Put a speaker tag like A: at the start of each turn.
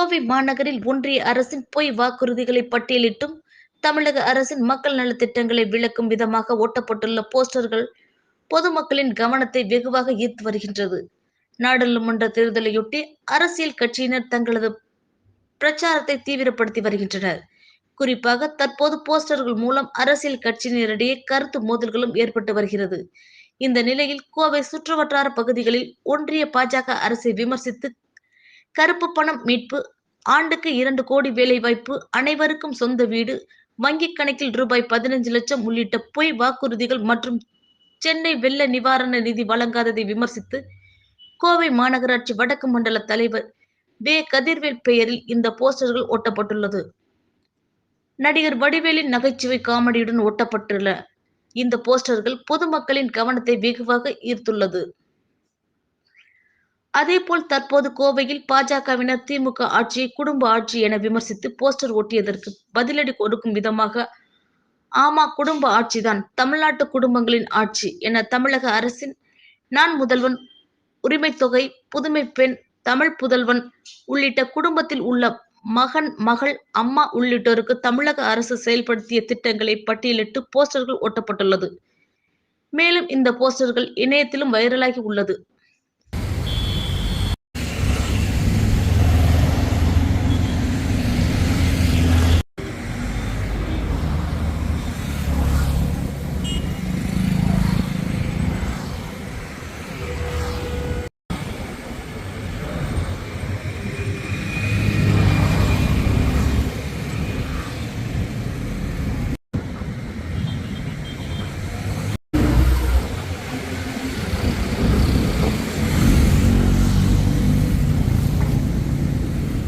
A: கோவை மாநகரில் ஒன்றிய அரசின் பொய் வாக்குறுதிகளை பட்டியலிட்டும் தமிழக அரசின் மக்கள் நலத்திட்டங்களை விளக்கும் விதமாக ஒட்டப்பட்டுள்ள போஸ்டர்கள் பொதுமக்களின் கவனத்தை வெகுவாக ஈர்த்து வருகின்றது. நாடாளுமன்ற தேர்தலையொட்டி அரசியல் கட்சியினர் தங்களது பிரச்சாரத்தை தீவிரப்படுத்தி வருகின்றனர். குறிப்பாக தற்போது போஸ்டர்கள் மூலம் அரசியல் கட்சியினரிடையே கருத்து மோதல்களும் ஏற்பட்டு வருகிறது. இந்த நிலையில் கோவை சுற்றுவட்டார பகுதிகளில் ஒன்றிய பாஜக அரசை விமர்சித்து கருப்பு பணம் மீட்பு, ஆண்டுக்கு 2 கோடி வேலைவாய்ப்பு, அனைவருக்கும் சொந்த வீடு, வங்கிக் கணக்கில் ரூபாய் 15 லட்சம் உள்ளிட்ட பொய் வாக்குறுதிகள் மற்றும் சென்னை வெள்ள நிவாரண நிதி வழங்காததை விமர்சித்து கோவை மாநகராட்சி வடக்கு மண்டல தலைவர் வே. கதிர்வேல் பெயரில் இந்த போஸ்டர்கள் ஒட்டப்பட்டுள்ளது. நடிகர் வடிவேலின் நகைச்சுவை காமெடியுடன் ஒட்டப்பட்டுள்ள இந்த போஸ்டர்கள் பொதுமக்களின் கவனத்தை வெகுவாக ஈர்த்துள்ளது. அதேபோல் தற்போது கோவையில் பாஜகவினர் திமுக ஆட்சியை குடும்ப ஆட்சி என விமர்சித்து போஸ்டர் ஒட்டியதற்கு பதிலடி கொடுக்கும் விதமாக, ஆமா குடும்ப ஆட்சிதான், தமிழ்நாட்டு குடும்பங்களின் ஆட்சி என தமிழக அரசின் நான் முதல்வன், உரிமை தொகை, புதுமை பெண், தமிழ் புதல்வன் உள்ளிட்ட குடும்பத்தில் உள்ள மகன், மகள், அம்மா உள்ளிட்டோருக்கு தமிழக அரசு செயல்படுத்திய திட்டங்களை பட்டியலிட்டு போஸ்டர்கள் ஒட்டப்பட்டுள்ளது. மேலும் இந்த போஸ்டர்கள் இணையத்திலும் வைரலாகி உள்ளது.